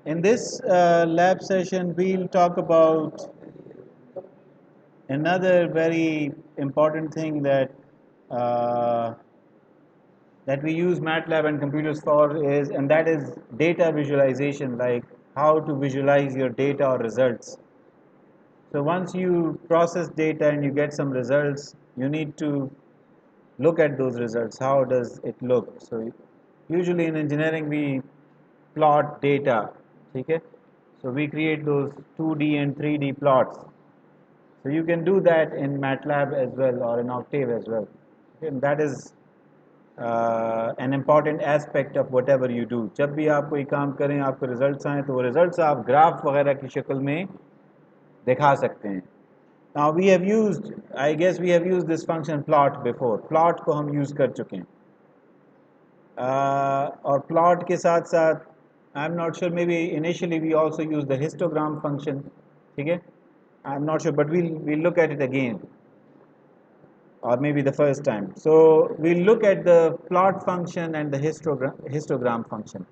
In this lab session, we'll talk about another very important thing uh, that we use MATLAB and computers for is, and that is data visualization, like how to visualize your data or results. So once you process data and you get some results, you need to look at those results. How does it look? So usually in engineering we plot data. Okay? So we create those 2D and 3D plots. So you can do that in MATLAB as well or in Octave as well. Okay? And that is an important aspect of whatever you do. जब भी आप कोई काम करें आपको results आएँ तो वो results आप ग्राफ वगैरह की शक्ल में दिखा सकते हैं. Now we have used, I guess we have used this function plot before. Plot को हम use कर चुके हैं. और plot के साथ साथ I'm not sure, maybe initially we also use the histogram function. ठीक है? I'm not sure, but we'll look at it again, or maybe the first time. So we'll look at the plot function and the histogram function.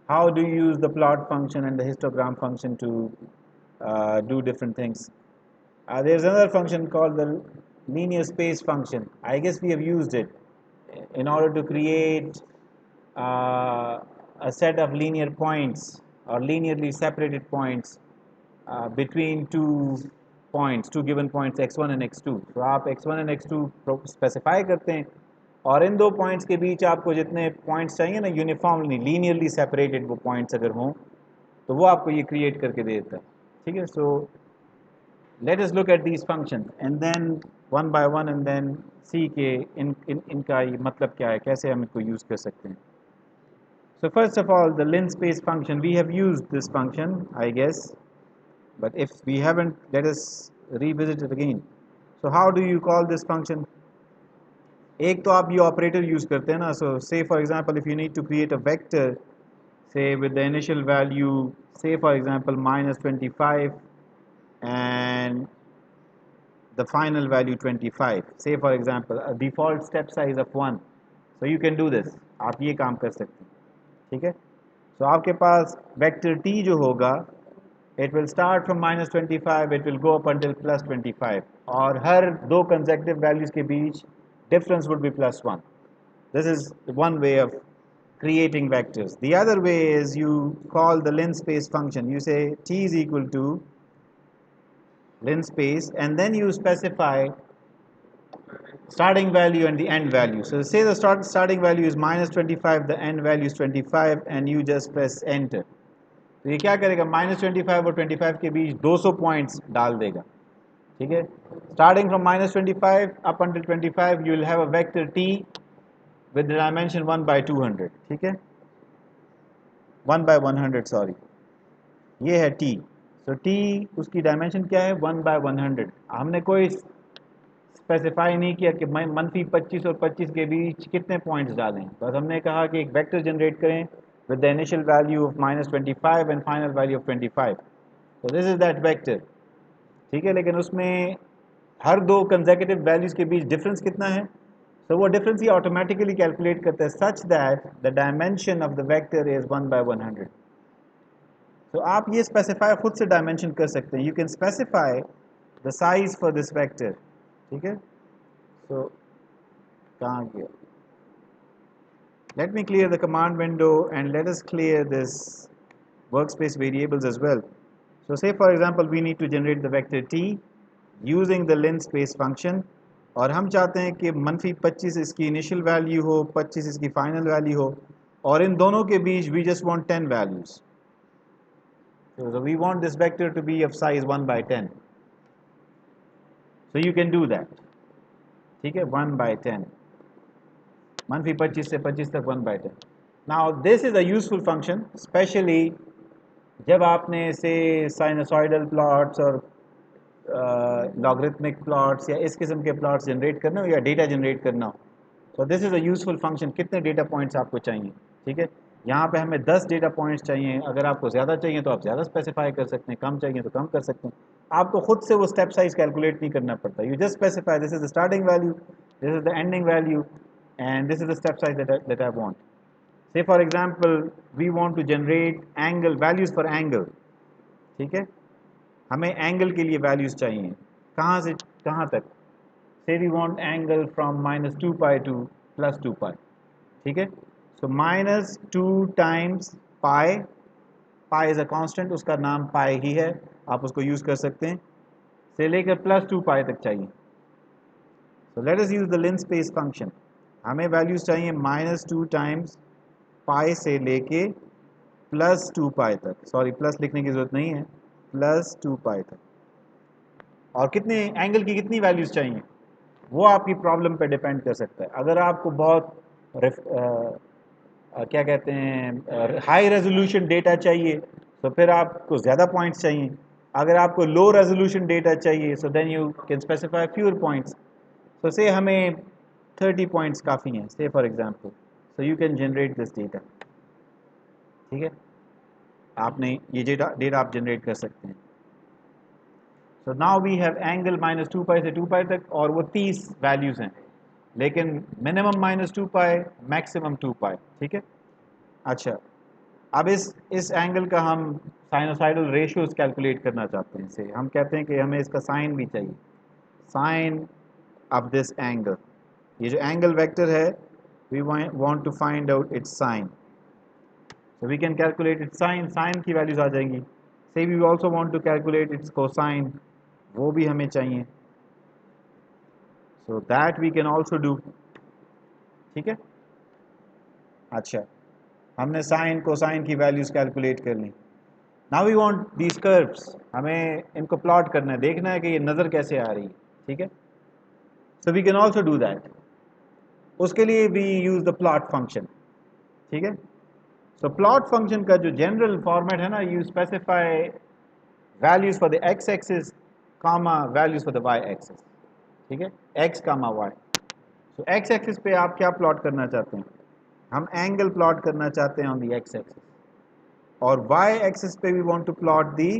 How do you use the plot function and the histogram function to do different things? There's another function called the linear space function. I guess we have used it in order to create a set of linear points or linearly separated points between two given points x1 and x2. तो आप x1 and x2 specify करते हैं और इन दो points के बीच आपको जितने points चाहिए ना यूनिफॉर्मली लीनियरली सेपरेटेड वो पॉइंट्स अगर हों तो वो आपको ये क्रिएट करके दे देता है. ठीक है. सो let us look at these functions and then one by one and then see के इनका ये मतलब क्या है, कैसे हम इनको यूज़ कर सकते हैं. So first of all, the linspace function, we have used this function, I guess, but if we haven't, let us revisit it again. So how do you call this function? एक तो आप ये operator use करते हैं ना. So say for example, if you need to create a vector, say with the initial value, say for example -25 and the final value 25, say for example a default step size of 1, so you can do this. आप ये काम कर सकते हैं. ठीक है. So आपके पास vector t जो होगा, it will start from -25, it will go up until +25 और हर दो consecutive values के बीच difference would be +1. This is one way of creating vectors. The other way is you call the linspace function. You say t is equal to linspace and then you specify starting value and the end value. So say the starting value is -25, the end value is 25 and you just press enter. तो ये क्या करेगा, -25 और 25 के बीच 200 points डाल देगा. ठीक है. Starting from -25 up until 25 you will have a vector t with the dimension 1 by 200. ठीक है. 1 by 100 सॉरी, ये है t. सो t उसकी डायमेंशन क्या है, 1 by 100. हमने कोई स्पेसिफाई नहीं किया कि -25 और 25 के बीच कितने पॉइंट्स डालें. बस हमने कहा कि एक वेक्टर जनरेट करें with the initial value of -25 and final value of 25. So this is that vector. ठीक है. लेकिन उसमें हर दो कंसेक्यूटिव वैल्यूज के बीच डिफरेंस कितना है, तो वो डिफरेंस ही ऑटोमेटिकली कैलकुलेट करता है such that the dimension of the vector is 1 by 100. तो आप ये स्पेसिफाई खुद से डायमेंशन कर सकते हैं. You can specify the size for this vector. ठीक है. सो कहाँ गया, let me clear the command window and let us clear this workspace variables as well. So say for example we need to generate the vector t using the linspace function और हम चाहते हैं कि -25 इसकी इनिशियल वैल्यू हो, 25 इसकी final value हो और इन दोनों के बीच we just want 10 values. So we want this vector to be of size 1 by 10. So you can do that. ठीक है. 1 by 10, -25 से 25 तक 1 by 10. Now this is a useful function, especially जब आपने से साइनसॉइडल प्लॉट्स और लॉगरिथमिक प्लॉट्स या इस किस्म के प्लॉट्स जनरेट करना हो या डेटा जनरेट करना हो. तो this is a useful function. कितने डेटा पॉइंट्स आपको चाहिए. ठीक है. यहाँ पे हमें 10 डेटा पॉइंट्स चाहिए. अगर आपको ज़्यादा चाहिए तो आप ज़्यादा स्पेसिफाई कर सकते हैं, कम चाहिए तो कम कर सकते हैं. आपको खुद से वो स्टेप साइज कैलकुलेट नहीं करना पड़ता. You just specify this is the starting value, this is the ending value and this is the step size that I want. Say for example we want to generate angle values for angle, ठीक है, हमें angle के लिए values चाहिए, कहाँ से कहाँ तक, say we want angle from -2 pi to +2 pi, ठीक है। So -2 times pi, pi is a constant, उसका नाम पाई ही है, आप उसको यूज़ कर सकते हैं, से लेकर +2 पाई तक चाहिए। सो let us use the linspace function, हमें वैल्यूज़ चाहिए -2 टाइम्स पाई से लेके +2 पाई तक, सॉरी प्लस लिखने की ज़रूरत नहीं है, +2 पाई तक। और कितने एंगल की कितनी वैल्यूज़ चाहिए वो आपकी प्रॉब्लम पे डिपेंड कर सकता है। अगर आपको बहुत क्या कहते हैं हाई रेजोल्यूशन डेटा चाहिए तो फिर आपको ज़्यादा पॉइंट्स चाहिए, अगर आपको लो रेजोल्यूशन डेटा चाहिए so then you can specify fewer points. So say हमें 30 पॉइंट्स काफ़ी हैं, say for example, so you can generate this data, ठीक है, आपने ये डेटा डेटा आप जनरेट कर सकते हैं। So now we have angle -2 pi से 2 पाई तक, और वो 30 वैल्यूज़ हैं, लेकिन मिनिमम -2 पाई, मैक्सिमम 2 पाई, ठीक है। अच्छा, अब इस एंगल का हम साइनोसाइडल रेशियोज कैलकुलेट करना चाहते हैं, इसे हम कहते हैं कि हमें इसका साइन भी चाहिए, साइन ऑफ दिस एंगल, ये जो एंगल वेक्टर है we want to find out its sine, so we can calculate its sine, sine की वैल्यूज आ जाएंगी। Say we also want to calculate its cosine, वो भी हमें चाहिए, so that we can also do, ठीक है। अच्छा, हमने साइन कोसाइन की वैल्यूज कैलकुलेट कर ली। Now we want these curves, हमें इनको प्लॉट करना है, देखना है कि ये नज़र कैसे आ रही है, ठीक है। So we can also do that, उसके लिए we use the plot function, ठीक है। सो प्लॉट फंक्शन का जो जनरल फॉर्मेट है ना, you specify values for the X axis comma values for the Y axis, ठीक है, X comma Y. So X axis पे आप क्या प्लॉट करना चाहते हैं, हम एंगल प्लॉट करना चाहते हैं ऑन द एक्स एक्सिस, और वाई एक्सिस पे we want to plot the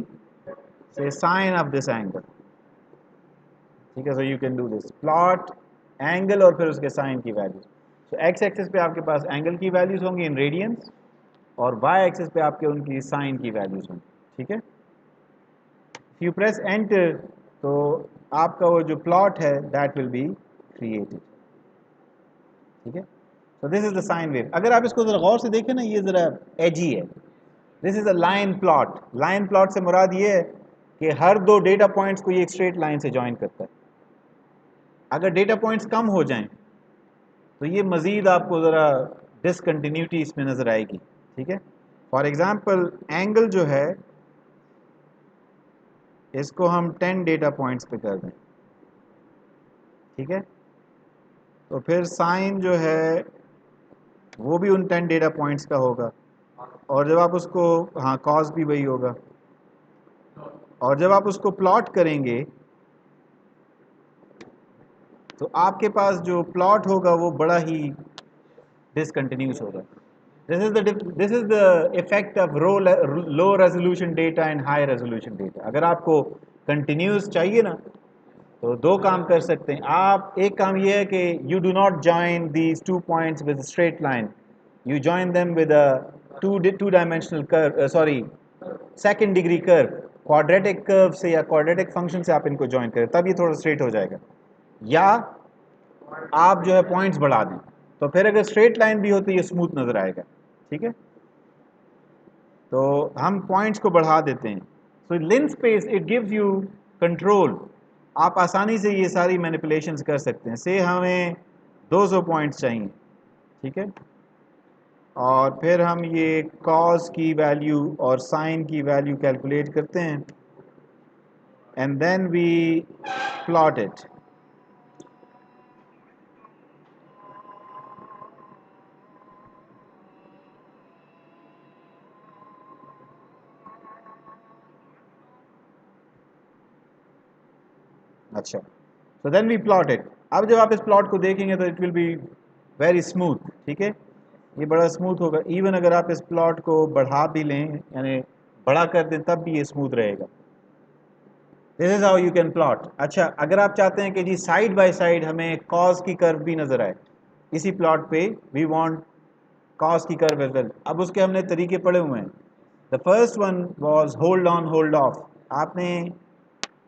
से साइन ऑफ दिस एंगल, ठीक है। So you can do this plot angle और फिर उसके साइन की वैल्यूज। सो एक्स एक्सिस पे आपके पास एंगल की वैल्यूज होंगी इन रेडियंस, और वाई एक्सिस पे आपके उनकी साइन की वैल्यूज होंगी, ठीक है। इफ यू प्रेस एंटर तो आपका वो जो प्लॉट है दैट विल बी क्रिएटेड, ठीक है। So this is the sine wave. अगर आप इसको जरा गौर से देखें ना, ये जरा एजी है, this is a line plot. Line plot से मुराद ये है कि हर दो डेटा पॉइंट्स को ये एक स्ट्रेट लाइन से ज्वाइन करता है। अगर डेटा पॉइंट्स कम हो जाएं तो ये मज़ीद आपको ज़रा डिसकंटिन्यूटी इसमें नज़र आएगी, ठीक है। फॉर एग्ज़ाम्पल एंगल जो है इसको हम 10 डेटा पॉइंट्स पे कर दें, ठीक है, तो फिर साइन जो है वो भी उन 10 डेटा पॉइंट्स का होगा, और जब आप उसको, हाँ कॉस भी वही होगा, और जब आप उसको प्लॉट करेंगे तो आपके पास जो प्लॉट होगा वो बड़ा ही डिसकंटिन्यूस होगा। This is the effect of low resolution data and high resolution data. अगर आपको कंटिन्यूस चाहिए ना तो दो काम कर सकते हैं आप। एक काम ये है कि you do not join these 2 points with straight line, you join them with a two dimensional curve, sorry second degree curve, quadratic curve से या क्वाड्रेटिक फंक्शन से आप इनको जॉइन करें, तब ये थोड़ा स्ट्रेट हो जाएगा। या आप जो है पॉइंट्स बढ़ा दें, तो फिर अगर स्ट्रेट लाइन भी हो तो ये स्मूथ नज़र आएगा, ठीक है। तो हम पॉइंट्स को बढ़ा देते हैं। So lin space it gives you control, आप आसानी से ये सारी मैनिपुलेशंस कर सकते हैं। से हमें 200 पॉइंट्स चाहिए, ठीक है, और फिर हम ये कॉस की वैल्यू और साइन की वैल्यू कैलकुलेट करते हैं and then we plot it. अच्छा, so then we plot it. अब जब आप इस प्लॉट को देखेंगे तो it will be very smooth, ठीक है, ये बड़ा स्मूथ होगा। इवन अगर आप इस प्लॉट को बढ़ा भी लें, यानी बड़ा कर दें, तब भी ये स्मूथ रहेगा। This is how you can plot. अच्छा, अगर आप चाहते हैं कि जी साइड बाय साइड हमें कॉस की कर्व भी नजर आए, इसी प्लॉट पे वी वांट कॉस की कर्व एज वेल। अब उसके हमने तरीके पढ़े हुए हैं। The first one was hold on hold of. आपने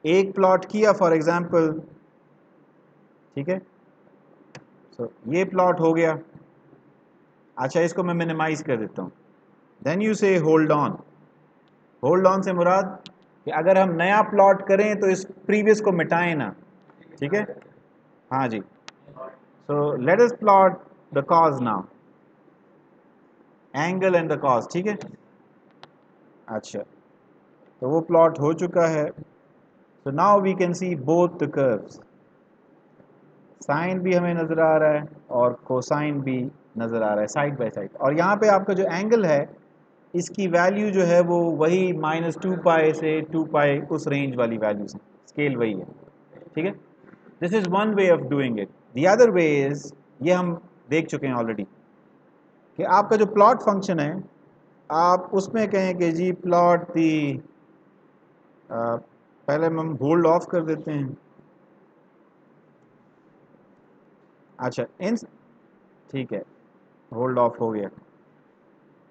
एक प्लॉट किया फॉर एग्जांपल, ठीक है, सो ये प्लॉट हो गया। अच्छा, इसको मैं मिनिमाइज कर देता हूँ। देन यू से होल्ड ऑन। होल्ड ऑन से मुराद कि अगर हम नया प्लॉट करें तो इस प्रीवियस को मिटाएं ना, ठीक है। हाँ जी, so let us plot the cos now, angle and the cos, ठीक है। अच्छा, तो वो प्लॉट हो चुका है। So now we can see both the curves. Sine भी हमें नज़र आ रहा है और कोसाइन भी नज़र आ रहा है साइड बाय साइड। और यहाँ पे आपका जो एंगल है इसकी वैल्यू जो है वो वही -2π से 2π उस रेंज वाली वैल्यू से, स्केल वही है, ठीक है। This is one way of doing it. The other way is, ये हम देख चुके हैं ऑलरेडी, कि आपका जो प्लॉट फंक्शन है आप उसमें कहें कि जी प्लॉट दी, पहले हम होल्ड ऑफ कर देते हैं। अच्छा, इन, ठीक है, होल्ड ऑफ हो गया।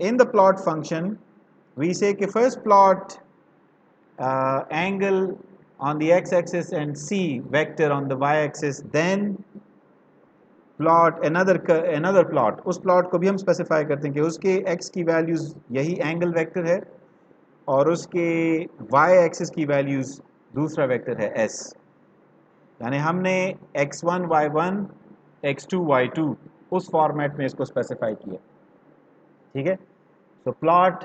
In the plot function we say कि first plot angle on the x-axis and c vector on the y-axis, then plot another plot। उस प्लॉट को भी हम स्पेसिफाई करते हैं कि उसके x की वैल्यूज़ यही एंगल वेक्टर है और उसके y-एक्सिस की वैल्यूज़ दूसरा वेक्टर है s। यानी हमने x1 y1 x2 y2 उस फॉर्मेट में इसको स्पेसिफाई किया, ठीक है। सो प्लॉट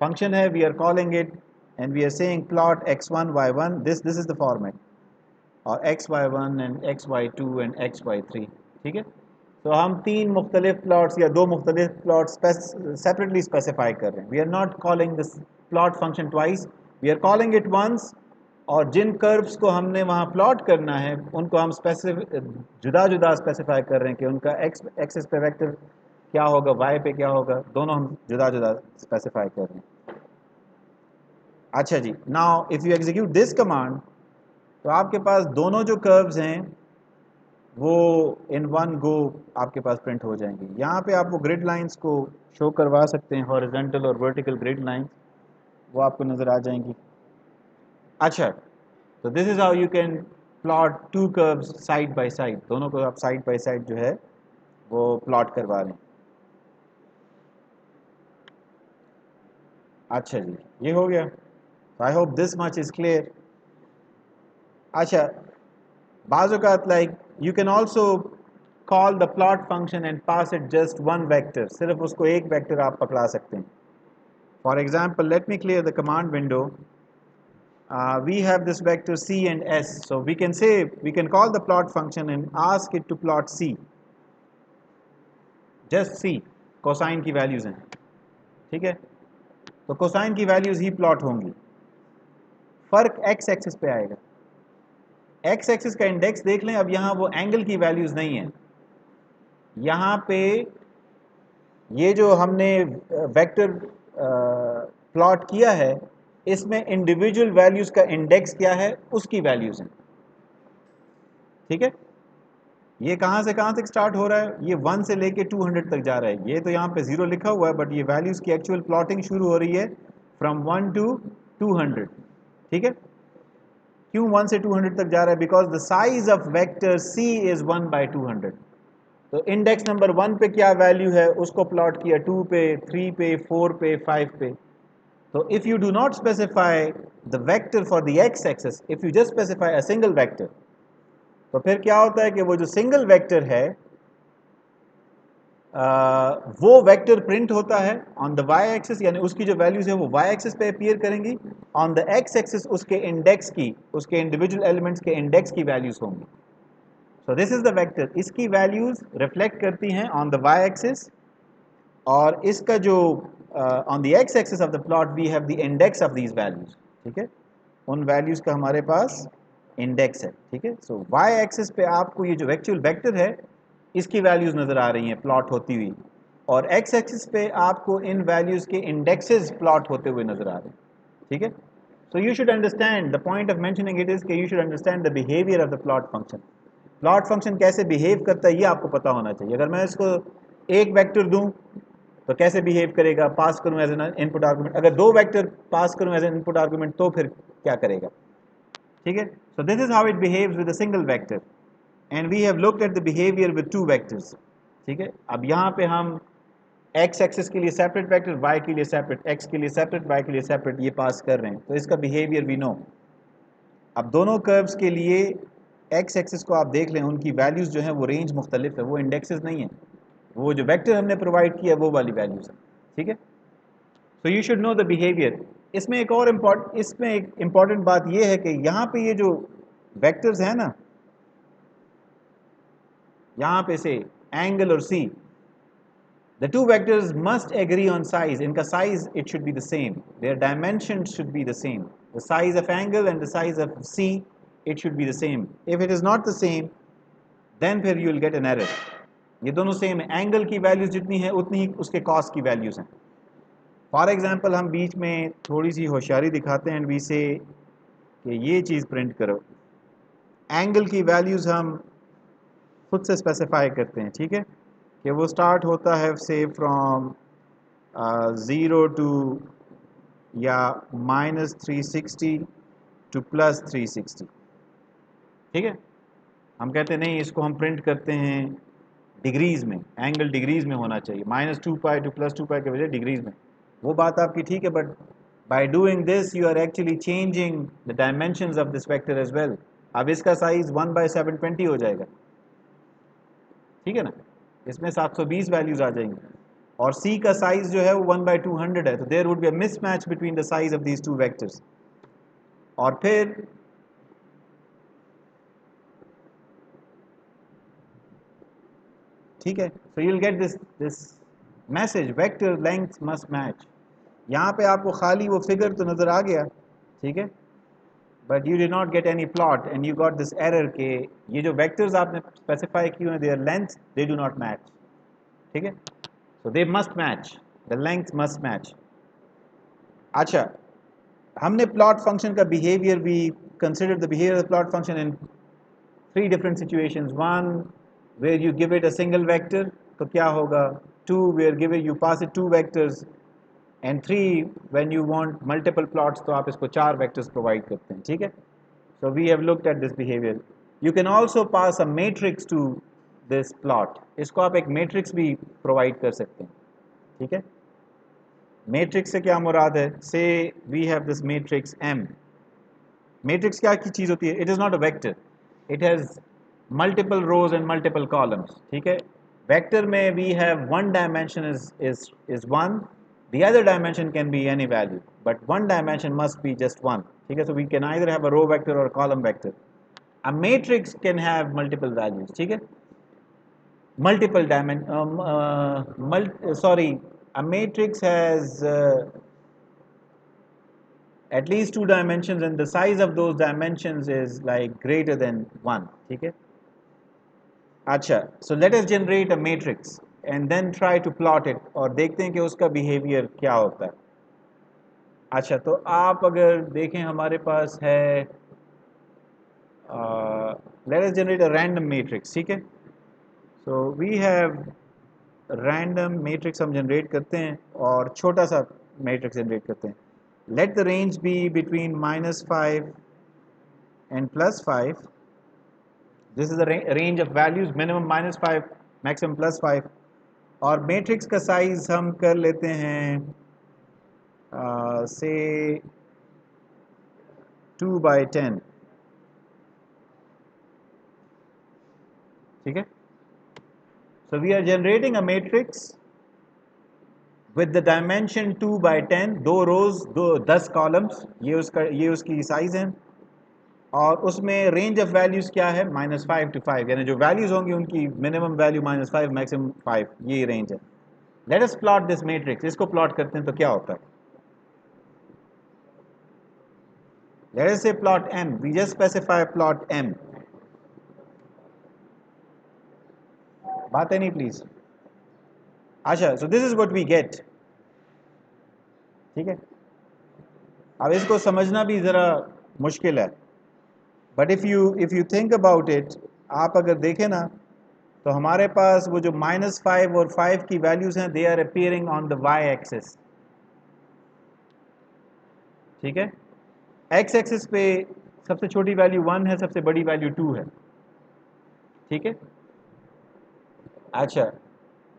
फंक्शन है, we are calling it and we are saying plot x1 y1, this is the format, और xy1 and xy2 and xy3, ठीक है। तो हम तीन मुख्तलिफ प्लॉट्स या दो मुख्तलिफ प्लॉट्स सेपरेटली स्पेसिफाई कर रहे हैं। We are not calling this plot function twice, we are calling it once. और जिन कर्व्स को हमने वहाँ प्लॉट करना है उनको हम जुदा जुदा स्पेसिफाई कर रहे हैं कि उनका एक्स एक्सिस पे वेक्टर क्या होगा, वाई पे क्या होगा, दोनों हम जुदा जुदा स्पेसिफाई कर रहे हैं। अच्छा जी, now if you execute this command तो आपके पास दोनों जो कर्व्स हैं वो इन वन गो आपके पास प्रिंट हो जाएंगे। यहाँ पे आप वो ग्रिड लाइंस को शो करवा सकते हैं, हॉरिजॉन्टल और वर्टिकल ग्रिड लाइंस, वो आपको नज़र आ जाएंगी। अच्छा, तो this is how you can plot to curves side by side. दोनों को आप साइड बाय साइड जो है वो प्लॉट करवा रहे हैं। अच्छा जी, ये हो गया। I hope this much is clear. अच्छा, बाज़ like you can also call the plot function and pass it just one vector, सिर्फ उसको एक वेक्टर आप पकड़ा सकते हैं। For example, let me clear the command window. We have this vector c and s, so we can say we can call the plot function and ask it to plot c, just c, cosine की values हैं, ठीक है। तो cosine की values ही plot होंगी। फर्क x axis पे आएगा। एक्स एक्सिस का इंडेक्स देख लें। अब यहाँ वो एंगल की वैल्यूज नहीं है, यहाँ पे ये जो हमने वेक्टर प्लॉट किया है इसमें इंडिविजुअल वैल्यूज का इंडेक्स क्या है उसकी वैल्यूज हैं, ठीक है। ये कहाँ से कहाँ तक स्टार्ट हो रहा है, ये 1 से लेके 200 तक जा रहा है। ये तो यहाँ पे 0 लिखा हुआ है बट ये वैल्यूज की एक्चुअल प्लॉटिंग शुरू हो रही है फ्रॉम 1 to 200, ठीक है। क्यों 1 से 200 तक जा रहा है? Because the size of vector c is 1/200। तो इंडेक्स नंबर 1 पे क्या वैल्यू है उसको प्लॉट किया 2 पे, 3 पे, 4 पे, 5 पे। तो if you do not specify the vector for the X axis, if you just specify a single vector, तो फिर क्या होता है कि वो जो सिंगल वेक्टर है वो वेक्टर प्रिंट होता है ऑन द वाई एक्सिस, यानी उसकी जो वैल्यूज है वो वाई एक्सिस पे अपीयर करेंगी। ऑन द एक्स एक्सिस उसके इंडेक्स की, उसके इंडिविजुअल एलिमेंट्स के इंडेक्स की वैल्यूज होंगी। So this is the vector, इसकी वैल्यूज रिफ्लेक्ट करती हैं ऑन द वाई एक्सिस, और इसका जो on the X axis of the plot we have the index of these values, ठीक है। उन वैल्यूज का हमारे पास इंडेक्स है, ठीक है। सो वाई एक्सिस पे आपको ये जो एक्चुअल वेक्टर है इसकी वैल्यूज नज़र आ रही हैं प्लॉट होती हुई, और एक्स एक्सिस पे आपको इन वैल्यूज के इंडेक्सेस प्लॉट होते हुए नज़र आ रहे हैं, ठीक है। So you should understand, the point of mentioning it is कि you should understand the behaviour of the plot function. Plot function कैसे बिहेव करता है ये आपको पता होना चाहिए। अगर मैं इसको एक वेक्टर दूं तो कैसे बिहेव करेगा, पास करूं एज एन इनपुट आर्गुमेंट, अगर दो वेक्टर पास करूं एज एन इनपुट आर्गुमेंट तो फिर क्या करेगा, ठीक है। So this is how it behaves with a single vector and we have looked at the behaviour with two vectors, ठीक है। अब यहाँ पे हम एक्स एक्सिस के लिए सेपरेट वेक्टर, वाई के लिए सेपरेट, एक्स के लिए सेपरेट, वाई के लिए सेपरेट ये पास कर रहे हैं, तो इसका बिहेवियर वी नो। अब दोनों कर्व्स के लिए एक्स एक्सिस को आप देख लें, उनकी वैल्यूज़ जो हैं वो रेंज मुख्तलिफ है, वो इंडेक्सेस नहीं है, वो जो वेक्टर हमने प्रोवाइड किया वो वाली वैल्यूज़ है, ठीक है। So you should know the behaviour. इसमें एक और इसमें एक इम्पॉर्टेंट बात ये है कि यहाँ पे ये जो वेक्टर्स हैं ना, यहाँ पे से एंगल और सी, the two vectors must agree on size. इनका size it should be the same, their dimensions should be the same, the size of angle and the size of C it should be the same. If it is not the same then फिर you will get an error. ये दोनों same है, angle की values जितनी है उतनी ही उसके cos की वैल्यूज हैं। फॉर एग्जांपल हम बीच में थोड़ी सी होशियारी दिखाते हैं एंड वी से कि ये चीज़ प्रिंट करो, एंगल की वैल्यूज़ हम खुद से स्पेसिफाई करते हैं, ठीक है, कि वो स्टार्ट होता है से फ्रॉम 0 टू या -360 टू +360, ठीक है। हम कहते हैं नहीं, इसको हम प्रिंट करते हैं डिग्रीज़ में, एंगल डिग्रीज़ में होना चाहिए, -2π टू +2π के बजाय डिग्रीज़ में। वो बात आपकी ठीक है, but by doing this you are actually changing the dimensions of this vector as well. अब इसका साइज़ 1/720 हो जाएगा, ठीक है ना, इसमें 720 वैल्यूज आ जाएंगी, और C का साइज जो है वो 1/200 है, तो there would be a mismatch between the size of these two vectors. और फिर ठीक है, so you will get this message, vector length must match. यहाँ पे आपको खाली वो फिगर तो नज़र आ गया, ठीक है, but you did not get any plot and you got this error के ये जो वेक्टर्स आपने स्पेसिफाई किए हैं their length they do not match, ठीक है। So they must match, the length must match. अच्छा, हमने प्लॉट फंक्शन का बिहेवियर भी consider the behaviour of plot function in three different situations. One where you give it a single vector, तो क्या होगा, two where give it you pass it two vectors, and three when you want multiple plots तो आप इसको चार vectors provide करते हैं, ठीक है। So we have looked at this behaviour. You can also pass a matrix to this plot, इसको आप एक मैट्रिक्स भी प्रोवाइड कर सकते हैं, ठीक है। मैट्रिक्स से क्या मुराद है, say we have this matrix M। Matrix क्या की चीज़ होती है, it is not a vector, it has multiple rows and multiple columns, ठीक है। वेक्टर में we have one dimension is one, the other dimension can be any value, but one dimension must be just one, ठीक है। So we can either have a row vector और column vector. A matrix can have multiple values, ठीक है, multiple dimension sorry, a matrix has at least two dimensions and the size of those dimensions is like greater than one, ठीक है। अच्छा, so let us generate a matrix and then try to plot it और देखते हैं कि उसका behavior क्या होता है। अच्छा, तो आप अगर देखें हमारे पास है let us generate a random matrix, ठीक है। so we have random matrix हम जनरेट करते हैं और छोटा सा मैट्रिक्स जनरेट करते हैं। Let the range be between -5 and +5, this is the range of values, minimum -5 maximum +5, और मैट्रिक्स का साइज हम कर लेते हैं से 2/10, ठीक है। So we are generating a matrix with the dimension 2/10, दो रोज, दो 10 कॉलम्स, ये उसकी साइज है, और उसमें रेंज ऑफ वैल्यूज़ क्या है, -5 to 5, यानी जो वैल्यूज़ होंगी उनकी मिनिमम वैल्यू -5 मैक्सिमम 5, ये रेंज है। Let us plot this matrix, इसको प्लॉट करते हैं तो क्या होता है। Let us say plot M, we just specify plot M। बात है नहीं प्लीज। अच्छा, so this is what we get, ठीक है। अब इसको समझना भी ज़रा मुश्किल है, but if you think about it, आप अगर देखें ना तो हमारे पास वो जो -5 और 5 की वैल्यूज़ हैं, they are appearing on the Y axis. ठीक है, एक्स एक्सिस पे सबसे छोटी वैल्यू 1 है, सबसे बड़ी वैल्यू 2 है। ठीक है, अच्छा,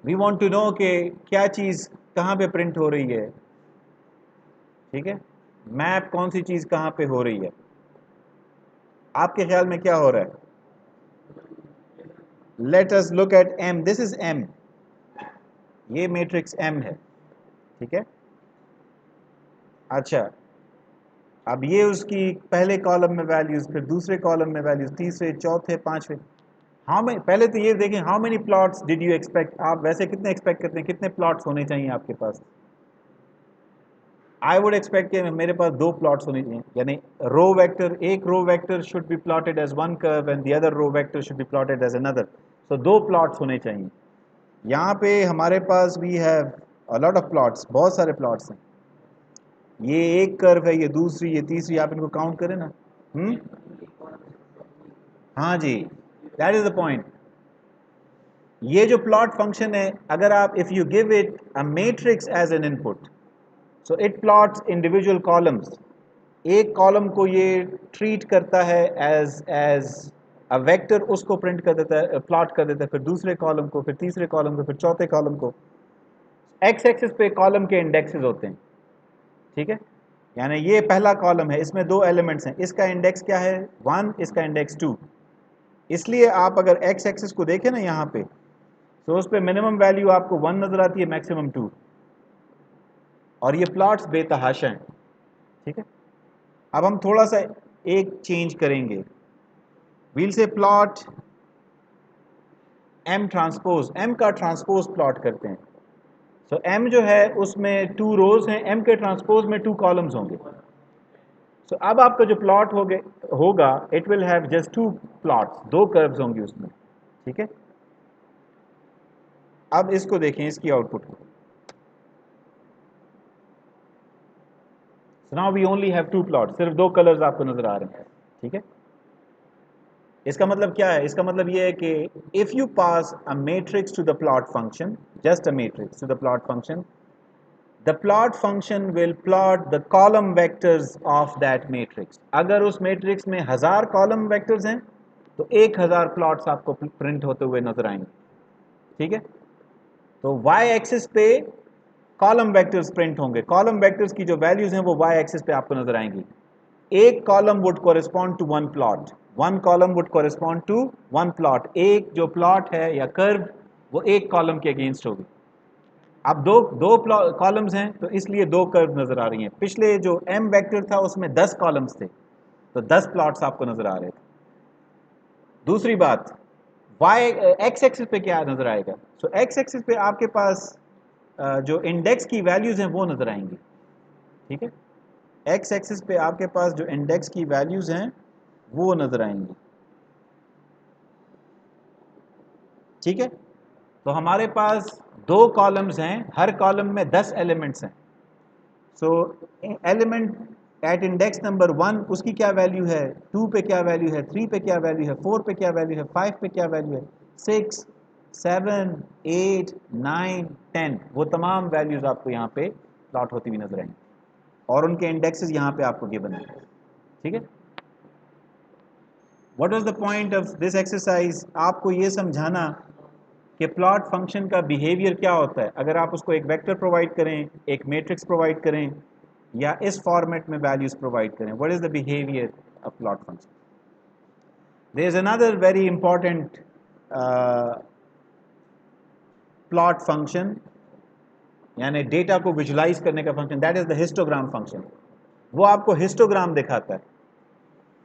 वी वांट टू नो कि क्या चीज़ कहाँ पे प्रिंट हो रही है। ठीक है, मैप कौन सी चीज़ कहाँ पे हो रही है, आपके ख्याल में क्या हो रहा है? Let us look at M, this is M, ये मैट्रिक्स एम है। ठीक है, अच्छा, अब ये उसकी पहले कॉलम में वैल्यूज, फिर दूसरे कॉलम में वैल्यूज, तीसरे, चौथे, पांचवे। हाँ, मैं पहले तो ये देखें, how many plots did you expect, आप वैसे कितने एक्सपेक्ट करते हैं, कितने प्लॉट्स होने चाहिए आपके पास? आई वुड एक्सपेक्ट कि मेरे पास 2 प्लॉट्स होने चाहिए, यानी रो वेक्टर, एक row vector should be plotted as one curve and the other row vector should be plotted as another. So 2 plots होने चाहिए। यहाँ पे हमारे पास we have a lot of plots, बहुत सारे प्लॉट्स हैं। ये एक कर्व है, ये दूसरी, ये तीसरी, आप इनको काउंट करें ना। हम्म, हाँ जी, दैट इज द पॉइंट। ये जो प्लॉट फंक्शन है, अगर आप if you give it a matrix as an input, so it plots individual columns. एक कॉलम को ये ट्रीट करता है एज एज अ वेक्टर, उसको प्रिंट कर देता है, प्लॉट कर देता है, फिर दूसरे कॉलम को, फिर तीसरे कॉलम को, फिर चौथे कॉलम को। एक्स एक्सिस पे कॉलम के इंडेक्सेस होते हैं। ठीक है, यानी ये पहला कॉलम है, इसमें 2 एलिमेंट्स हैं, इसका इंडेक्स क्या है 1, इसका इंडेक्स 2। इसलिए आप अगर एक्स एक्सिस को देखें ना यहाँ पे, तो उस पर मिनिमम वैल्यू आपको 1 नजर आती है, मैक्सिमम 2, और ये प्लॉट्स बेतहाशा हैं। ठीक है, अब हम थोड़ा सा एक चेंज करेंगे, व्हील से प्लॉट एम ट्रांसपोज, एम का ट्रांसपोज प्लॉट करते हैं। सो एम जो है उसमें 2 रोज हैं, एम के ट्रांसपोज में 2 कॉलम्स होंगे। सो अब आपका जो प्लॉट होगा, it will have just 2 plots, 2 curves होंगी उसमें। ठीक है, अब इसको देखें, इसकी आउटपुट को। So now we only have 2 plot, सिर्फ 2 कलर्स आपको नजर आ रहे हैं। ठीक है, इसका मतलब क्या है? इसका मतलब ये है कि if you pass a matrix to the plot function, just a matrix to the plot function, the plot function will plot the column vectors of that matrix. अगर उस मैट्रिक्स में 1000 कॉलम वेक्टर्स हैं, तो 1000 प्लॉट्स आपको print होते हुए नजर आएंगे। ठीक है, तो वाई एक्सिस पे कॉलम वेक्टर्स प्रिंट होंगे, कॉलम वेक्टर्स की जो वैल्यूज हैं वो वाई एक्सिस पे आपको नजर आएंगी। एक column would correspond to one plot, one column would correspond to one plot, एक जो प्लॉट है या कर्व वो एक कॉलम के अगेंस्ट होगी। अब दो दो कॉलम्स हैं, तो इसलिए 2 कर्व नजर आ रही हैं। पिछले जो एम वेक्टर था उसमें 10 कॉलम्स थे, तो 10 प्लॉट्स आपको नजर आ रहे थे। दूसरी बात, वाई एक्स एक्सिस पे क्या नजर आएगा? सो एक्स एक्सिस पे आपके पास जो इंडेक्स की वैल्यूज हैं वो नजर आएंगी। ठीक है, एक्स एक्सिस पे आपके पास जो इंडेक्स की वैल्यूज हैं वो नजर आएंगी। ठीक है, तो हमारे पास 2 कॉलम्स हैं, हर कॉलम में 10 एलिमेंट्स हैं। So element at index number 1, उसकी क्या वैल्यू है, 2 पे क्या वैल्यू है, 3 पे क्या वैल्यू है, 4 पे क्या वैल्यू है, 5 पे क्या वैल्यू है, 6, 7, 8, 9, 10, वो तमाम वैल्यूज आपको यहाँ पे प्लॉट होती हुई नजर आएंगी, और उनके इंडेक्सेस यहाँ पे आपको गिवन है। ठीक है, what was the point of this exercise? आपको ये समझाना कि प्लॉट फंक्शन का बिहेवियर क्या होता है अगर आप उसको एक वेक्टर प्रोवाइड करें, एक मैट्रिक्स प्रोवाइड करें, या इस फॉर्मेट में वैल्यूज प्रोवाइड करें। What is the behaviour of plot function? There is another very important plot function, यानी डेटा को विजुलाइज करने का function, that is the histogram function. वो आपको हिस्टोग्राम दिखाता है।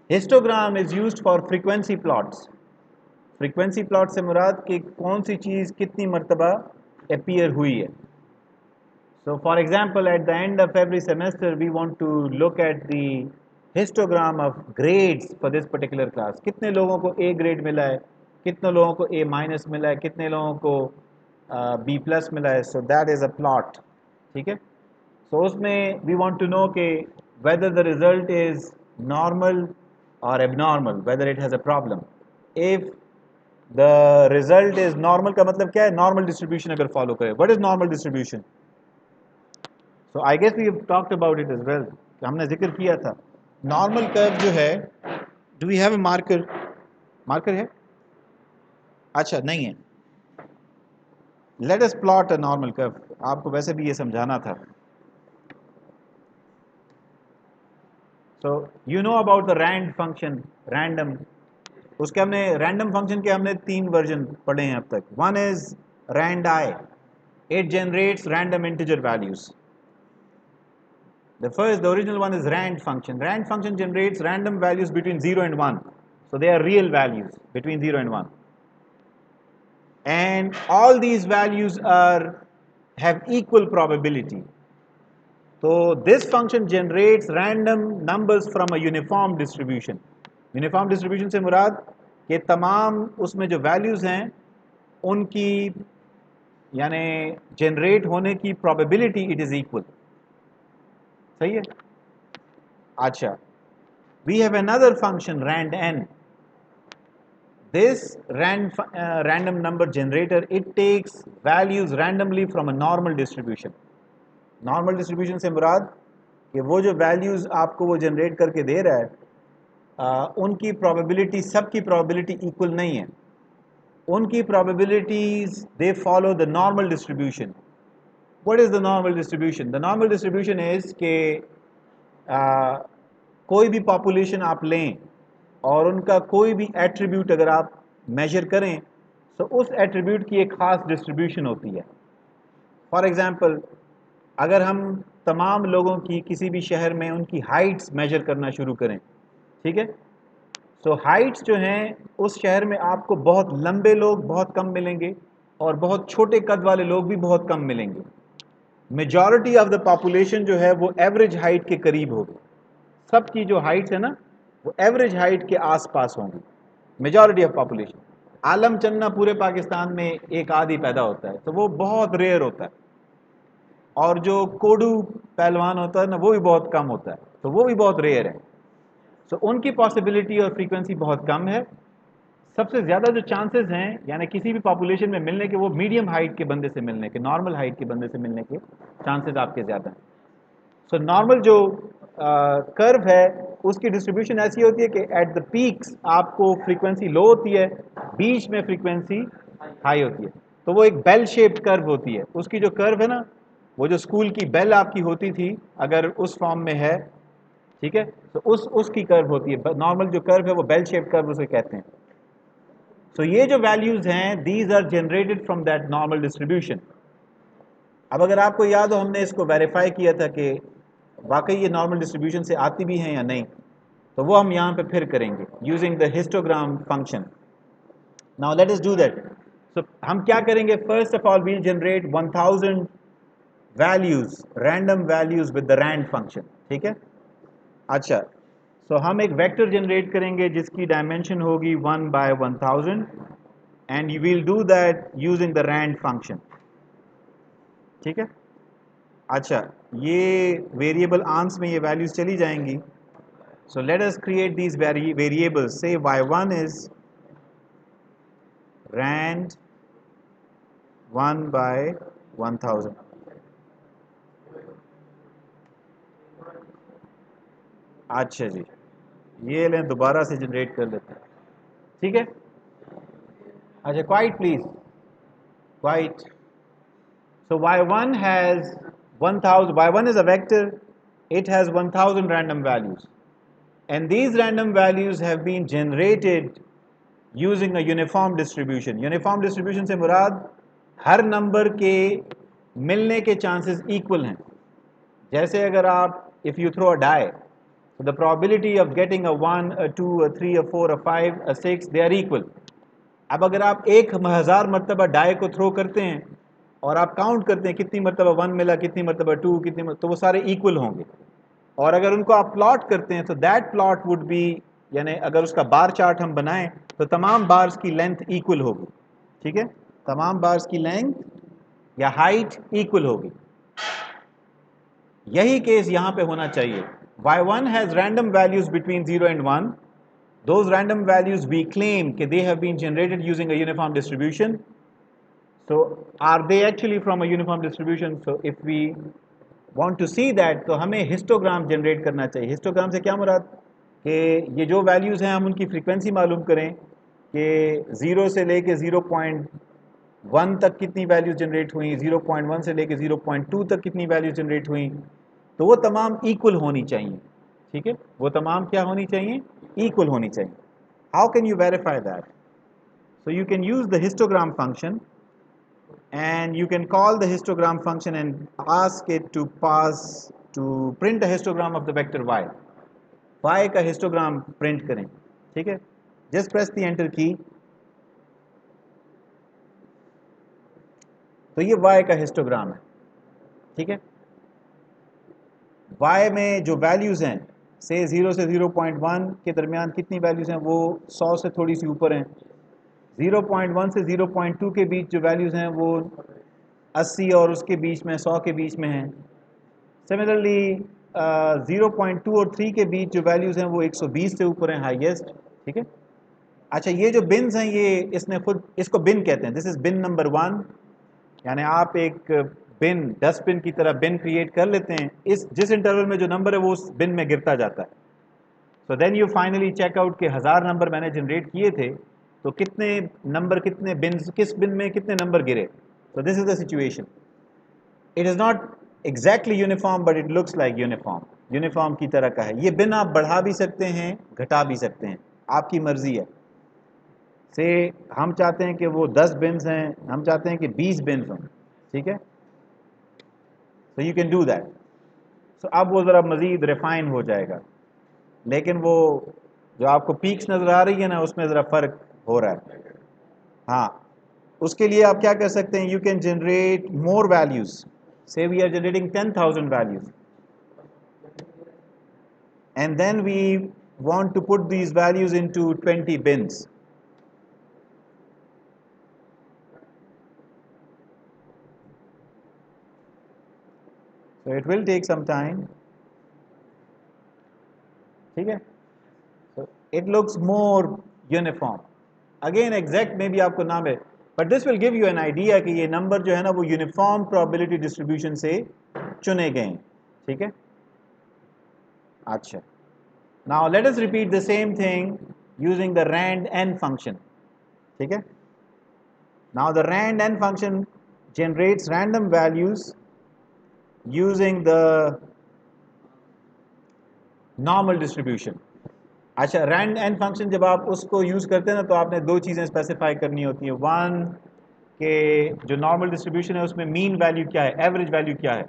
Histogram is used for frequency plots. Frequency plot से मुराद कि कौन सी चीज़ कितनी मरतबा अपीयर हुई है। So for example, at the end of every semester, we want to look at the histogram of grades for this particular class. कितने लोगों को A grade मिला है, कितने लोगों को A minus मिला है, कितने लोगों को B plus मिला है. So that is a plot. ठीक है, so उसमें we want to know कि whether the result is normal or abnormal, whether it has a problem. If the result is normal का मतलब क्या है? नॉर्मल डिस्ट्रीब्यूशन अगर फॉलो करे. What is normal distribution? So I guess we have talked about it as well. हमने जिक्र किया था नॉर्मल कर्व जो है. Do we have a marker? Marker है? अच्छा नहीं है. Let us plot a normal curve. आपको वैसे भी ये समझाना था. So you know about the rand function, random. उसके हमने रैंडम फंक्शन के हमने 3 वर्जन पढ़े हैं अब तक. One is randi. It generates random integer values. The original one is rand function. Rand function generates random values between 0 and 1. So they are real values between 0 and 1. And all these values have equal probability. So this function generates random numbers from a uniform distribution. Uniform distribution से मुराद कि तमाम उसमें जो values हैं उनकी यानी generate होने की probability it is equal. सही है? अच्छा. We have another function rand n. This random number generator, it takes values randomly from a normal distribution. Normal distribution से मुराद कि वो जो values आपको वो generate करके दे रहा है उनकी probability, सबकी probability equal नहीं है. उनकी probabilities they follow the normal distribution. What is the normal distribution? The normal distribution is कि कोई भी population आप लें और उनका कोई भी एट्रीब्यूट अगर आप मेजर करें तो उस एट्रीब्यूट की एक ख़ास डिस्ट्रीब्यूशन होती है. फॉर एग्ज़ाम्पल अगर हम तमाम लोगों की किसी भी शहर में उनकी हाइट्स मेजर करना शुरू करें, ठीक है, सो हाइट्स जो हैं उस शहर में आपको बहुत लंबे लोग बहुत कम मिलेंगे और बहुत छोटे कद वाले लोग भी बहुत कम मिलेंगे. मेजॉरिटी ऑफ द पॉपुलेशन जो है वो एवरेज हाइट के करीब होगी. सबकी जो हाइट्स है ना वो एवरेज हाइट के आसपास होंगी. Majority of population. आलम चन्ना पूरे पाकिस्तान में एक आदि पैदा होता है तो वो बहुत रेयर होता है. और जो कोडू पहलवान होता है ना वो भी बहुत कम होता है तो वो भी बहुत रेयर है. तो उनकी पॉसिबिलिटी और फ्रीक्वेंसी बहुत कम है. सबसे ज़्यादा जो चांसेस हैं यानी किसी भी पॉपुलेशन में मिलने के वो मीडियम हाइट के बंदे से मिलने के, नॉर्मल हाइट के बंदे से मिलने के चांसेस आपके ज़्यादा हैं. सो नॉर्मल जो कर्व है उसकी डिस्ट्रीब्यूशन ऐसी होती है कि एट द पीक्स आपको फ्रीक्वेंसी लो होती है, बीच में फ्रीक्वेंसी हाई होती है. तो वो एक बेल शेप्ड कर्व होती है. उसकी जो कर्व है ना वो जो स्कूल की बेल आपकी होती थी अगर उस फॉर्म में है, ठीक है, तो उसकी कर्व होती है. नॉर्मल जो कर्व है वो बेल शेप्ड कर्व उसे कहते हैं. सो ये जो वैल्यूज हैं these are generated from that normal distribution. अब अगर आपको याद हो हमने इसको वेरीफाई किया था कि वाकई ये नॉर्मल डिस्ट्रीब्यूशन से आती भी हैं या नहीं, तो वो हम यहाँ पे फिर करेंगे using the histogram function. Now let us do that. So हम क्या करेंगे? First of all we'll generate 1000 values, random values with the rand function. ठीक है. अच्छा, सो हम एक वेक्टर जनरेट करेंगे जिसकी डायमेंशन होगी 1 by 1000 and you will do that using the rand function. ठीक है. अच्छा, ये वेरिएबल आंस में ये वैल्यूज चली जाएंगी. सो let us create these variables. से y1 इज rand 1 by 1000. अच्छा जी, ये लें दोबारा से जनरेट कर लेते हैं. ठीक है. अच्छा, quite please, quite. So y1 has 1000. Y1 is a vector. It has 1000 random values, and these random values have been generated using a uniform distribution. Uniform distribution से मुराद हर नंबर के मिलने के चांसेस इक्वल हैं. जैसे अगर आप if you throw a die, so the probability of getting a 1, a 2, a 3, a 4, a 5, a 6, they are equal. अब अगर आप 1000 मरतबा डाई को थ्रो करते हैं और आप काउंट करते हैं कितनी मरतबा 1 मिला, कितनी मरतबा 2, तो वो सारे इक्वल होंगे. और अगर उनको आप प्लॉट करते हैं तो दैट प्लॉट वुड बी, यानी अगर उसका बार चार्ट हम बनाएं तो तमाम बार्स की लेंथ इक्वल होगी. ठीक है, तमाम बार्स की लेंथ या हाइट इक्वल होगी. यही केस यहाँ पे होना चाहिए. y1 has random values between 0 and 1 those random values we claim that they have been generated using a uniform distribution. So are they actually from a uniform distribution? So if we want to see that, तो हमें histogram generate करना चाहिए. Histogram से क्या मुराद कि ये जो values हैं हम उनकी frequency मालूम करें कि 0 से लेके 0.1 तक कितनी values generate हुई, 0.1 से लेके 0.2 तक कितनी values generate हुई, तो वो तमाम equal होनी चाहिए. ठीक है, वो तमाम क्या होनी चाहिए, equal होनी चाहिए. How can you verify that? So you can use the histogram function, and you can call the histogram function and ask it to print a histogram of the vector y. Y का histogram print करें. ठीक है, just press the enter key. तो ये y का histogram है. ठीक है, y में जो values हैं, से 0 से 0.1 के दरमियान कितनी values हैं, वो 100 से थोड़ी सी ऊपर हैं. 0.1 से 0.2 के बीच जो values हैं वो 80 और उसके बीच में 100 के बीच में हैं. सिमिलरली 0.2 और 3 के बीच जो वैल्यूज़ हैं वो 120 से ऊपर हैं हाईएस्ट. ठीक है, अच्छा ये जो बिन्स हैं ये इसने खुद इसको बिन कहते हैं. दिस इज़ बिन नंबर 1, यानी आप एक बिन डस्टबिन की तरह बिन क्रिएट कर लेते हैं. इस जिस इंटरवल में जो नंबर है वो उस बिन में गिरता जाता है. So then you finally check out के 1000 नंबर मैंने जनरेट किए थे, तो कितने नंबर, कितने बिन्स, किस बिन में कितने नंबर गिरे. So this is the situation. It is not exactly uniform but it looks like uniform. Uniform की तरह का है. ये बिन आप बढ़ा भी सकते हैं, घटा भी सकते हैं, आपकी मर्ज़ी है. से हम चाहते हैं कि वो 10 बिन्स हैं, हम चाहते हैं कि 20 बिन्स हों. ठीक है, so you can do that. So अब वो ज़रा मज़ीद रिफाइन हो जाएगा, लेकिन वो जो आपको पीक्स नज़र आ रही है ना, उसमें ज़रा फ़र्क हो रहा है. हाँ, उसके लिए आप क्या कर सकते हैं, you can generate more values. So we are generating 10,000 values, and then we want to put these values into 20 bins. So it will take some time. ठीक है, so it looks more uniform. Again exact में भी आपको नाम है, but this will give you an idea कि ये number जो है ना वो यूनिफॉर्म प्रोबेबिलिटी डिस्ट्रीब्यूशन से चुने गए. ठीक है, अच्छा. Now let us repeat the same thing using the rand_n function. ठीक है, now the rand_n function generates random values using the normal distribution. अच्छा, रैंड एन फंक्शन जब आप उसको यूज़ करते हैं ना, तो आपने दो चीज़ें स्पेसिफाई करनी होती हैं. वन, कि जो नॉर्मल डिस्ट्रीब्यूशन है उसमें मीन वैल्यू क्या है, एवरेज वैल्यू क्या है.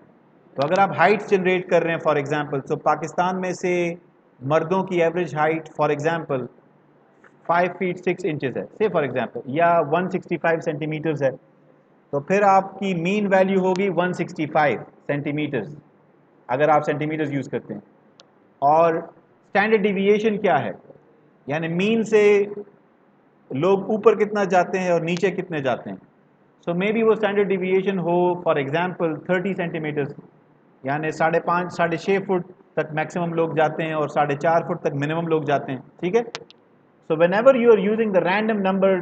तो अगर आप हाइट्स जनरेट कर रहे हैं फॉर एग्जांपल, तो पाकिस्तान में से मर्दों की average height for example 5 feet 6 inches है, से फॉर एग्जांपल, या 165 सेंटीमीटर्स है, तो फिर आपकी मीन वैल्यू होगी 165 सेंटीमीटर्स, अगर आप सेंटीमीटर्स यूज़ करते हैं. और स्टैंडर्ड डिविएशन क्या है, यानी मीन से लोग ऊपर कितना जाते हैं और नीचे कितने जाते हैं. सो मे बी वो स्टैंडर्ड डिविएशन हो फॉर एग्जांपल 30 सेंटीमीटर्स, यानी 5.5 6.5 फुट तक मैक्सिमम लोग जाते हैं और 4.5 फुट तक मिनिमम लोग जाते हैं. ठीक है, so whenever you are using the random number,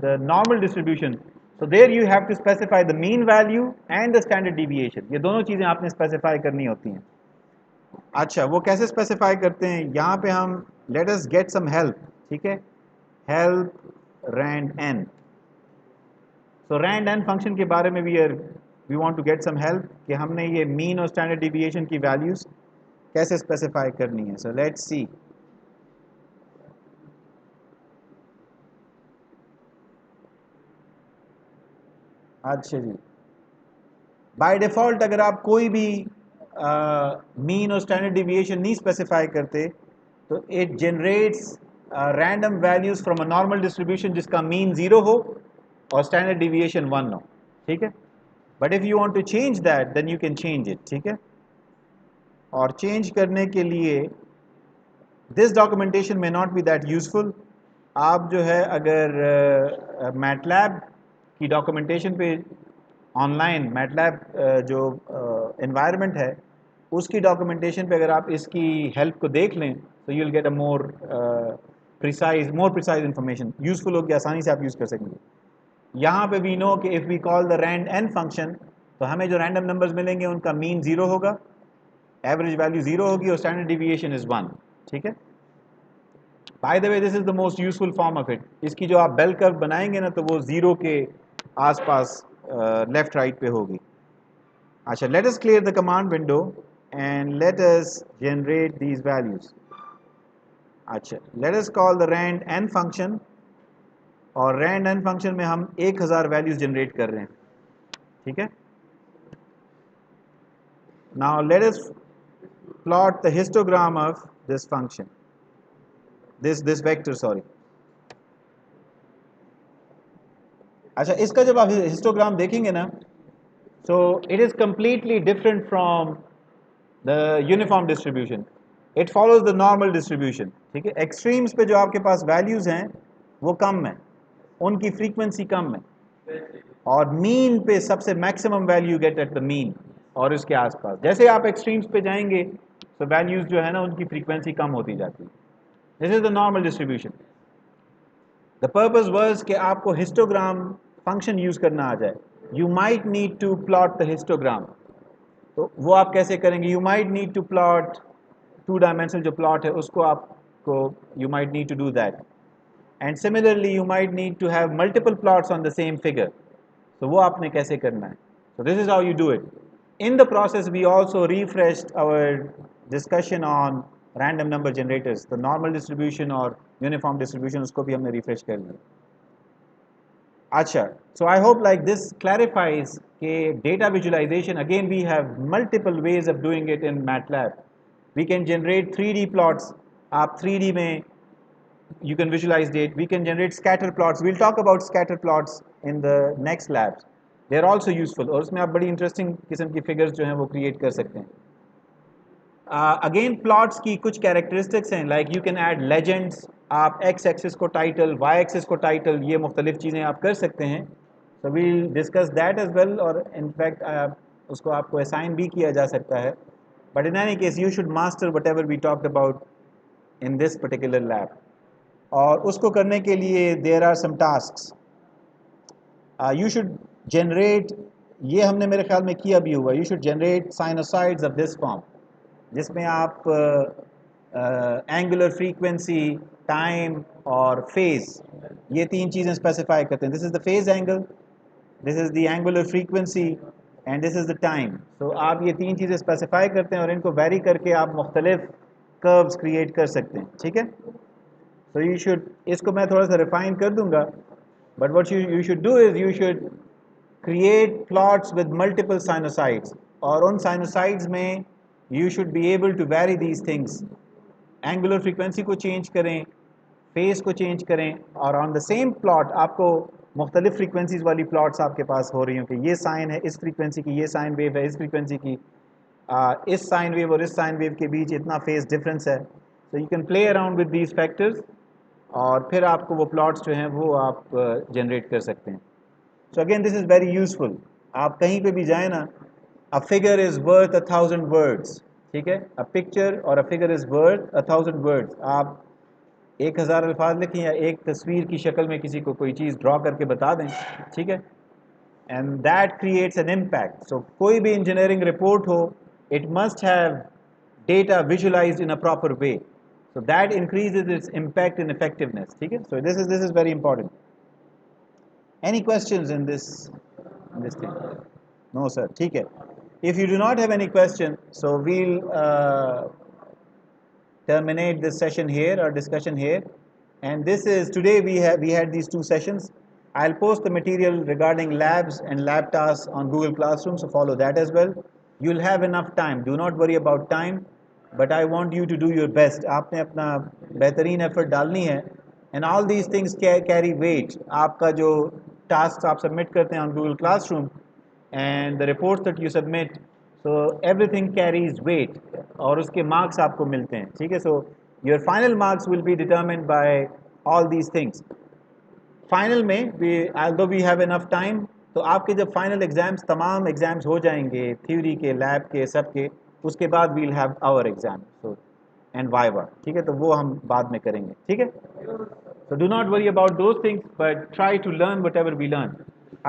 the normal distribution, so there you have to specify the mean value and the standard deviation. ये दोनों चीज़ें आपने स्पेसिफाई करनी होती हैं. अच्छा, वो कैसे स्पेसिफाई करते हैं, यहाँ पे हम let us get some help. ठीक है, help randn. So randn function के बारे में we want to get some help कि हमने ये मीन और स्टैंडर्ड डिविएशन की वैल्यूज़ कैसे स्पेसिफाई करनी है. So let's see. अच्छा जी, बाय डिफ़ॉल्ट अगर आप कोई भी मीन और स्टैंडर्ड डिविएशन नहीं स्पेसिफाई करते, तो it generates random values from a normal distribution जिसका मीन 0 हो और स्टैंडर्ड डिविएशन 1 हो. ठीक है, but if you want to change that then you can change it. ठीक है, और चेंज करने के लिए दिस डॉक्यूमेंटेशन में नॉट बी दैट यूज़फुल. आप जो है अगर मैटलैब की डॉक्यूमेंटेशन पे ऑनलाइन, मैटलैब जो एनवायरनमेंट है उसकी डॉक्यूमेंटेशन पे अगर आप इसकी हेल्प को देख लें, so you'll get a more precise information. Useful होगी, आसानी से आप यूज़ कर सकेंगे. यहाँ पे we know कि if we call the rand n function, तो हमें जो random numbers मिलेंगे उनका mean 0 होगा, average value 0 होगी और standard deviation is 1. ठीक है. By the way, this is the most useful form of it. इसकी जो आप bell curve बनाएंगे ना तो वो 0 के आसपास left right पे होगी. अच्छा, let us clear the command window and let us generate these values. अच्छा, let us call the rand n function और rand n function में हम 1000 values generate कर रहे हैं. ठीक है. Now let us plot the histogram of this function, this vector, sorry. अच्छा, इसका जब आप हिस्टोग्राम देखेंगे ना, so it is completely different from the uniform distribution. It follows the normal distribution. ठीक है. एक्सट्रीम्स पे जो आपके पास वैल्यूज हैं वो कम है, उनकी फ्रीक्वेंसी कम है, और मीन पे सबसे maximum value gate at the mean और इसके आसपास. जैसे आप एक्सट्रीम्स पे जाएंगे तो वैल्यूज जो है ना उनकी फ्रीक्वेंसी कम होती जाती है. This is the normal distribution. The purpose was कि आपको हिस्टोग्राम फंक्शन यूज करना आ जाए. You might need to plot the histogram. तो वो आप कैसे करेंगे? You might need to plot 2 dimensional जो प्लॉट है उसको आपको you might need to do that. And similarly you might need to have multiple plots on the same figure. तो वो आपने कैसे करना है? So this is how you do it. In the process, we also refreshed our discussion on random number generators. The normal distribution और uniform distribution उसको भी हमने refresh कर लिया. अच्छा, so I hope like this clarifies कि data visualization, again we have multiple ways of doing it in MATLAB. We can generate 3D plots. आप 3D में you can visualize data. We can generate scatter plots. We'll talk about scatter plots in the next labs. They are also useful. और उसमें आप बड़ी interesting किस्म की figures जो हैं वो क्रिएट कर सकते हैं. अगेन प्लॉट्स की कुछ कैरेक्टरिस्टिक्स हैं, like you can add legends. आप एक्स एक्सिस को टाइटल, वाई एक्सिस को टाइटल, ये मुख्तलिफ चीज़ें आप कर सकते हैं. So we'll discuss that as well. और इनफैक्ट उसको आपको असाइन भी किया जा सकता है. But in any case you should master whatever we talked about in this particular lab. और उसको करने के लिए there are some tasks. You should generate, ये हमने मेरे ख्याल में किया भी हुआ, you should generate sinusoids of this form, जिसमें आप एंगुलर फ्रीक्वेंसी, टाइम और फेज, ये 3 चीज़ें स्पेसिफाई करते हैं. This is the phase angle, this is the angular frequency and this is the time. तो आप ये 3 चीज़ें स्पेसिफाई करते हैं और इनको वेरी करके आप मुख्तलिफ कर्व्स क्रिएट कर सकते हैं. ठीक है. तो यू शुड, इसको मैं थोड़ा सा रिफाइन कर दूंगा, but what you should do is you should create plots with multiple sinusoids, और उन sinusoids में you should be able to vary these things. Angular frequency को change करें, phase को change करें, और on the same plot आपको मुख्तलिफ frequencies वाली plots आपके पास हो रही हों कि ये साइन है इस frequency की, ये साइन वेव है इस frequency की, इस साइन वेव और इस साइन वेव के बीच इतना phase difference है. So you can play around with these factors और फिर आपको वो plots जो हैं वो आप generate कर सकते हैं. So again this is very useful. आप कहीं पे भी जाए ना, a figure is worth 1000 words. ठीक है. A picture or a figure is worth 1000 words. आप 1000 अल्फाज लिखें या एक तस्वीर की शक्ल में किसी को कोई चीज़ ड्रॉ करके बता दें. ठीक है. And that creates an impact. So कोई भी engineering report हो, it must have data visualized in a proper way. So that increases its impact and effectiveness. ठीक है. So this is very important. Any questions in this thing? No sir. ठीक है. If you do not have any question, so we'll terminate this session here or discussion here. And this is, today we had these 2 sessions. I'll post the material regarding labs and lab tasks on Google Classroom, so follow that as well. You'll have enough time. Do not worry about time, but I want you to do your best. आपने अपना बेहतरीन effort डालनी है. And all these things carry weight. आपका जो tasks आप submit करते हैं on Google Classroom and the reports that you submit, so everything carries weight और उसके marks आपको मिलते हैं. ठीक है. So your final marks will be determined by all these things. Final में although we have enough time, तो आपके जब final exams, तमाम exams हो जाएंगे, theory के, lab के, सब के, उसके बाद we'll have our exam. So and viva, ठीक है, तो वो हम बाद में करेंगे, ठीक है। So do not worry about those things, but try to learn whatever we learn.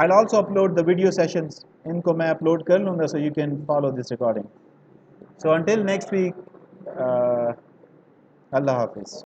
I'll also upload the video sessions. इनको मैं upload कर लूँगा so you can follow this recording. So until next week, Allah Hafiz.